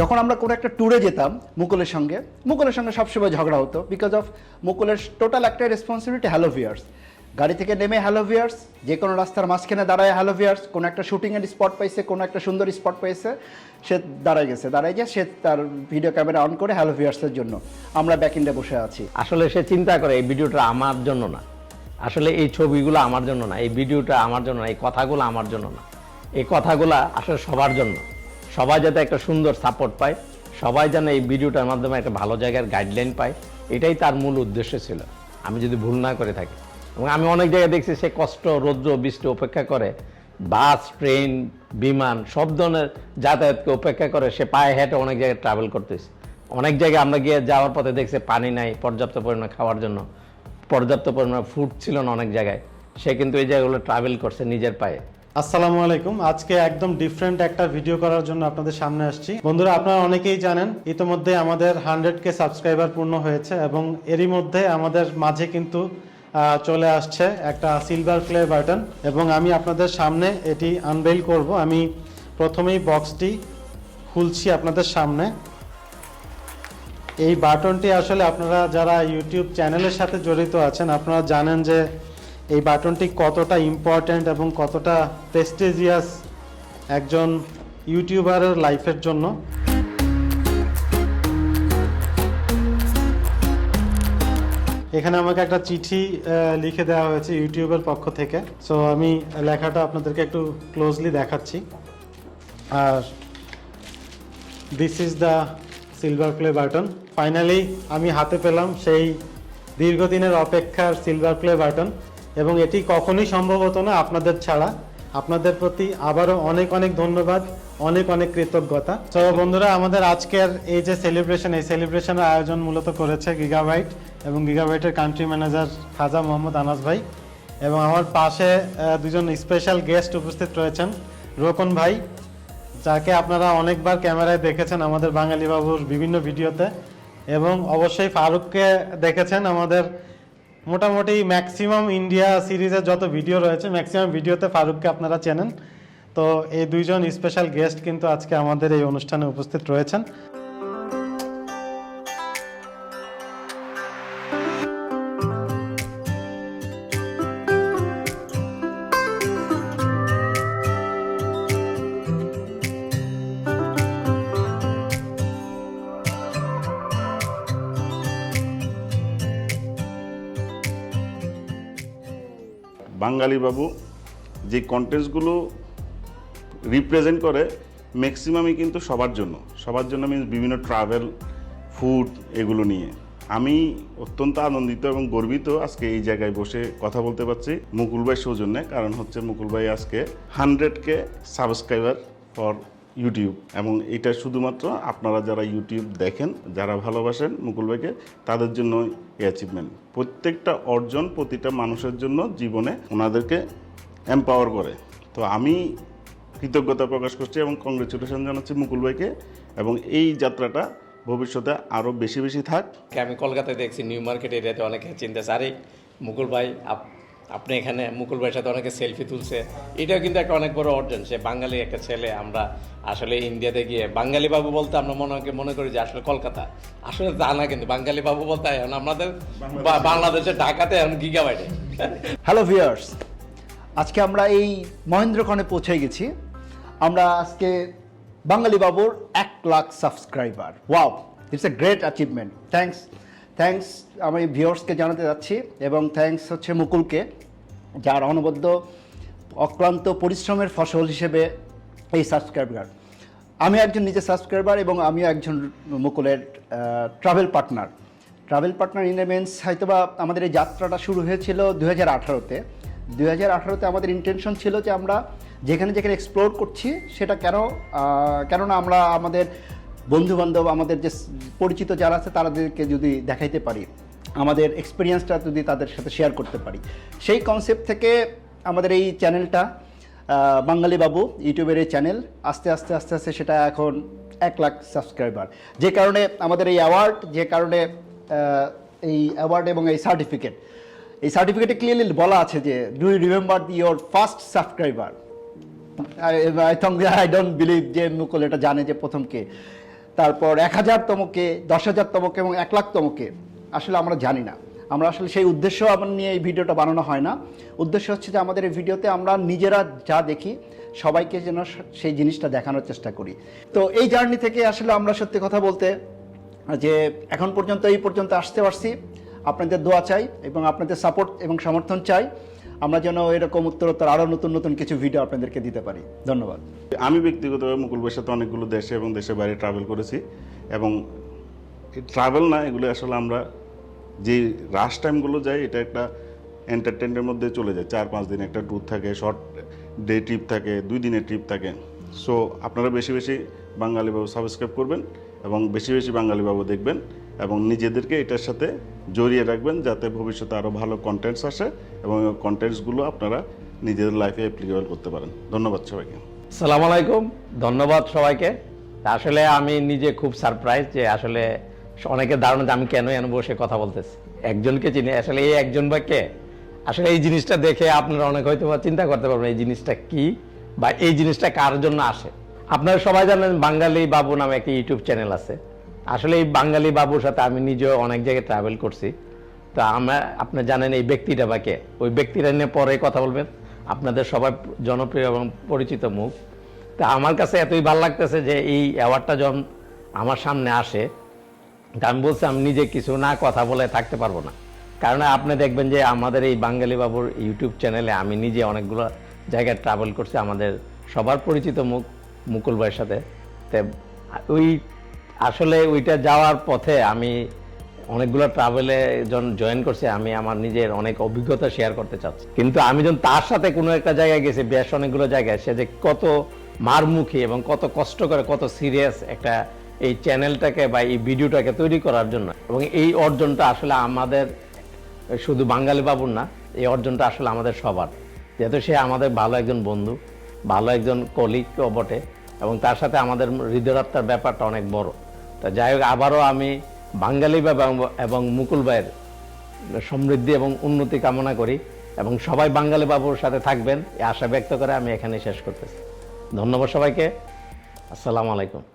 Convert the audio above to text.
যখন আমরা কোনো একটা ট্যুরে যেতাম মুকুলের সঙ্গে সবসময় ঝগড়া হতো বিকজ অফ মুকুলের টোটাল একটা রেসপন্সিবিলিটি হ্যালো ভিউয়ার্স। গাড়ি থেকে নেমে হ্যালো ভিউয়ার্স, যে কোনো রাস্তার মাঝখানে দাঁড়ায় হ্যালো ভিউয়ার্স, কোনো একটা শুটিংয়ের স্পট পাইছে, কোনো একটা সুন্দর স্পট পাইছে, সে দাঁড়ায় গিয়ে সে তার ভিডিও ক্যামেরা অন করে হ্যালো ভিউয়ার্সের জন্য। আমরা ব্যাকএন্ডে বসে আছি। আসলে সে চিন্তা করে এই ভিডিওটা আমার জন্য না, আসলে এই ছবিগুলো আমার জন্য না, এই ভিডিওটা আমার জন্য না, এই কথাগুলো আমার জন্য না, এই কথাগুলো আসলে সবার জন্য। সবাই যাতে একটা সুন্দর সাপোর্ট পায়, সবাই যেন এই ভিডিওটার মাধ্যমে একটা ভালো জায়গার গাইডলাইন পায়, এটাই তার মূল উদ্দেশ্য ছিল, আমি যদি ভুল না করে থাকি। এবং আমি অনেক জায়গায় দেখছি সে কষ্ট, রৌদ্র বৃষ্টি উপেক্ষা করে, বাস, ট্রেন, বিমান সব ধরনের যাতায়াতকে উপেক্ষা করে সে পায়ে হেঁটে অনেক জায়গায় ট্রাভেল করতেছে। অনেক জায়গায় আমরা গিয়ে যাওয়ার পথে দেখছি পানি নাই, পর্যাপ্ত পরিমাণে খাওয়ার জন্য পর্যাপ্ত পরিমাণে ফুড ছিল না অনেক জায়গায়, সে কিন্তু এই জায়গাগুলো ট্রাভেল করছে নিজের পায়ে। আসসালামু আলাইকুম। আজকে একদম ডিফারেন্ট একটা ভিডিও করার জন্য আপনাদের সামনে আসছি। বন্ধুরা, আপনারা অনেকেই জানেন ইতোমধ্যে আমাদের 100K সাবস্ক্রাইবার পূর্ণ হয়েছে এবং এরই মধ্যে আমাদের মাঝে কিন্তু চলে আসছে একটা সিলভার প্লে বাটন এবং আমি আপনাদের সামনে এটি আনভেইল করব। আমি প্রথমেই বক্সটি খুলছি আপনাদের সামনে। এই বাটনটি আসলে আপনারা যারা ইউটিউব চ্যানেলের সাথে জড়িত আছেন আপনারা জানেন যে এই বাটনটি কতটা ইম্পর্ট্যান্ট এবং কতটা প্রেস্টিজিয়াস একজন ইউটিউবারের লাইফের জন্য। এখানে আমাকে একটা চিঠি লিখে দেওয়া হয়েছে ইউটিউবের পক্ষ থেকে। সো আমি লেখাটা আপনাদেরকে একটু ক্লোজলি দেখাচ্ছি। আর this is the silver play button. Finally আমি হাতে পেলাম সেই দীর্ঘদিনের অপেক্ষার সিলভার প্লে বাটন এবং এটি কখনোই সম্ভব হতো না আপনাদের ছাড়া। আপনাদের প্রতি আবারও অনেক অনেক ধন্যবাদ, অনেক অনেক কৃতজ্ঞতা। তো বন্ধুরা, আমাদের আজকের এই যে সেলিব্রেশন, এই সেলিব্রেশনের আয়োজন মূলত করেছে গিগাবাইট এবং গিগাবাইটের কান্ট্রি ম্যানেজার খাজা মোহাম্মদ আনাস ভাই, এবং আমার পাশে দুজন স্পেশাল গেস্ট উপস্থিত রয়েছেন। রোকন ভাই, যাকে আপনারা অনেকবার ক্যামেরায় দেখেছেন আমাদের বাঙালি বাবুর বিভিন্ন ভিডিওতে, এবং অবশ্যই ফারুককে দেখেছেন আমাদের মোটামুটি ম্যাক্সিমাম ইন্ডিয়া সিরিজের যত ভিডিও রয়েছে ম্যাক্সিমাম ভিডিওতে ফারুককে আপনারা চেনেন। তো এই দুইজন স্পেশাল গেস্ট কিন্তু আজকে আমাদের এই অনুষ্ঠানে উপস্থিত রয়েছেন। বাঙালি বাবু যে কন্টেন্টসগুলো রিপ্রেজেন্ট করে ম্যাক্সিমামই কিন্তু সবার জন্য মিনস বিভিন্ন ট্রাভেল, ফুড, এগুলো নিয়ে। আমি অত্যন্ত আনন্দিত এবং গর্বিত আজকে এই জায়গায় বসে কথা বলতে পারছি মুকুল ভাই সৌজন্যে। কারণ হচ্ছে মুকুল ভাই আজকে 100K সাবস্ক্রাইবার ফর ইউটিউব, এবং এটা শুধুমাত্র আপনারা যারা ইউটিউব দেখেন, যারা ভালোবাসেন মুকুল ভাইকে, তাদের জন্য এই অ্যাচিভমেন্ট। প্রত্যেকটা অর্জন প্রতিটা মানুষের জন্য জীবনে ওনাদেরকে এম্পাওয়ার করে। তো আমি কৃতজ্ঞতা প্রকাশ করছি এবং কংগ্রেচুলেশন জানাচ্ছি মুকুল ভাইকে, এবং এই যাত্রাটা ভবিষ্যতে আরও বেশি বেশি থাক। আমি কলকাতায় দেখছি নিউ মার্কেট এরিয়াতে অনেকে চিন্তাছে, আরে মুকুল ভাই আপনি এখানে, মুকুল ভাইয়ের সাথে অনেকে সেলফি তুলছে। এটাও কিন্তু একটা অনেক বড় অর্জন। সে বাঙালি একটা ছেলে। আমরা আসলে ইন্ডিয়াতে গিয়ে বাঙালি বাবু বলতে আমরা মনে করি যে আসলে কলকাতা, আসলে তা না। কিন্তু বাঙালি বাবু বলতে এখন আমাদের বাংলাদেশের ঢাকাতে এখন গিগাবাইটে। হ্যালো ভিউয়ার্স, আজকে আমরা এই মহেন্দ্রক্ষণে পৌঁছে গেছি। আমরা আজকে বাঙালি বাবুর 1 lakh subscriber. Wow, it's a great achievement. Thanks আমি ভিউয়ার্সকে জানাতে যাচ্ছি, এবং থ্যাঙ্কস হচ্ছে মুকুলকে, যার অনবদ্য অক্লান্ত পরিশ্রমের ফসল হিসেবে এই সাবস্ক্রাইবার। আমি একজন নিজে সাবস্ক্রাইবার এবং আমিও একজন মুকুলের travel partner in the means. হয়তোবা আমাদের এই যাত্রাটা শুরু হয়েছিল 2018-তে। 2018-তে আমাদের ইন্টেনশন ছিল যে আমরা যেখানে এক্সপ্লোর করছি সেটা কেননা আমরা আমাদের বন্ধুবান্ধব, আমাদের যে পরিচিত যারা আছে তাদেরকে যদি দেখাইতে পারি, আমাদের এক্সপিরিয়েন্সটা যদি তাদের সাথে শেয়ার করতে পারি, সেই কনসেপ্ট থেকে আমাদের এই চ্যানেলটা বাঙালি বাবু ইউটিউবের এই চ্যানেল আস্তে আস্তে সেটা এখন 1 লাখ সাবস্ক্রাইবার। যে কারণে আমাদের এই অ্যাওয়ার্ড, যে কারণে এই অ্যাওয়ার্ড এবং এই সার্টিফিকেটে ক্লিয়ারলি বলা আছে যে do you remember your first subscriber. I don't believe যে মুকুল এটা জানে যে প্রথম কে। তারপর 1000তমকে, 10,000তমকে এবং 1,00,000তমকে আসলে আমরা জানি না। আমরা আসলে সেই উদ্দেশ্য আমার নিয়ে এই ভিডিওটা বানানো হয় না। উদ্দেশ্য হচ্ছে যে আমাদের এই ভিডিওতে আমরা নিজেরা যা দেখি সবাইকে যেন সেই জিনিসটা দেখানোর চেষ্টা করি। তো এই জার্নি থেকে আসলে আমরা সত্যি কথা বলতে যে এখন পর্যন্ত এই পর্যন্ত আসতে পারছি, আপনাদের দোয়া চাই এবং আপনাদের সাপোর্ট এবং সমর্থন চাই, আমরা যেন এরকম উত্তরোত্তর আরও নতুন নতুন কিছু ভিডিও আপনাদেরকে দিতে পারি। ধন্যবাদ। আমি ব্যক্তিগতভাবে মুকুল ভাইয়ের সাথে অনেকগুলো দেশে এবং দেশের বাইরে ট্রাভেল করেছি, এবং ট্রাভেল না, এগুলো আসলে আমরা যে রাশ টাইমগুলো যাই এটা একটা এন্টারটেনমেন্টের মধ্যে চলে যায়। 4-5 দিন একটা ট্যুর থাকে, শর্ট ডে ট্রিপ থাকে, 2 দিনের ট্রিপ থাকে। সো আপনারা বেশি বেশি বাঙালি বাবু সাবস্ক্রাইব করবেন এবং বেশি বেশি বাঙালি বাবু দেখবেন এবং নিজেদেরকে এটার সাথে জড়িয়ে রাখবেন, যাতে ভবিষ্যতে আরও ভালো কন্টেন্টস আসে এবং ওই কন্টেন্টসগুলো আপনারা নিজেদের লাইফে অ্যাপ্লিকেবল করতে পারেন। ধন্যবাদ সবাইকে। আসসালামু আলাইকুম, ধন্যবাদ সবাইকে। আসলে আমি নিজে খুব সারপ্রাইজ যে আসলে অনেকে ধারণা যে আমি কেন এনে বসে কথা বলতেছি। একজনকে চিনি, আসলে এই একজন বা কে, আসলে এই জিনিসটা দেখে আপনারা অনেক হয়তো চিন্তা করতে পারবেন এই জিনিসটা কি বা এই জিনিসটা কার জন্য আসে। আপনারা সবাই জানেন বাঙালি বাবু নামে একটা ইউটিউব চ্যানেল আছে। আসলে এই বাঙালি বাবুর সাথে আমি নিজেও অনেক জায়গায় ট্রাভেল করছি। তো আপনি জানেন এই ব্যক্তিটা বা কে, ওই ব্যক্তিটা নিয়ে পরে কথা বলবেন। আপনাদের সবাই জনপ্রিয় এবং পরিচিত মুখ। তা আমার কাছে এতই ভালো লাগতেছে যে এই অ্যাওয়ার্ডটা যখন আমার সামনে আসে, তা আমি বলছি আমি নিজে কিছু না কথা বলে থাকতে পারবো না। কারণ আপনি দেখবেন যে আমাদের এই বাঙালি বাবুর ইউটিউব চ্যানেলে আমি নিজে অনেকগুলো জায়গায় ট্রাভেল করছি, আমাদের সবার পরিচিত মুখ মুকুল ভাইয়ের সাথে। তো ওই আসলে ওইটা যাওয়ার পথে আমি অনেকগুলো ট্রাভেলে যখন জয়েন করছি, আমি আমার নিজের অনেক অভিজ্ঞতা শেয়ার করতে চাচ্ছি। কিন্তু আমি যখন তার সাথে কোনো একটা জায়গায় গেছি, বেশ অনেকগুলো জায়গায়, সে যে কত মারমুখী এবং কত কষ্ট করে, কত সিরিয়াস একটা এই চ্যানেলটাকে বা এই ভিডিওটাকে তৈরি করার জন্য, এবং এই অর্জনটা আসলে আমাদের শুধু বাঙালি বাবুর না, এই অর্জনটা আসলে আমাদের সবার। যেহেতু সে আমাদের ভালো একজন বন্ধু, ভালো একজন কলিগও বটে, এবং তার সাথে আমাদের হৃদয়াত্মার ব্যাপারটা অনেক বড়। তা যাই হোক, আবারও আমি বাঙালি বাবু এবং মুকুল ভাইয়ের সমৃদ্ধি এবং উন্নতি কামনা করি, এবং সবাই বাঙালি বাবুর সাথে থাকবেন এই আশা ব্যক্ত করে আমি এখানে শেষ করতেছি। ধন্যবাদ সবাইকে। আসসালামু আলাইকুম।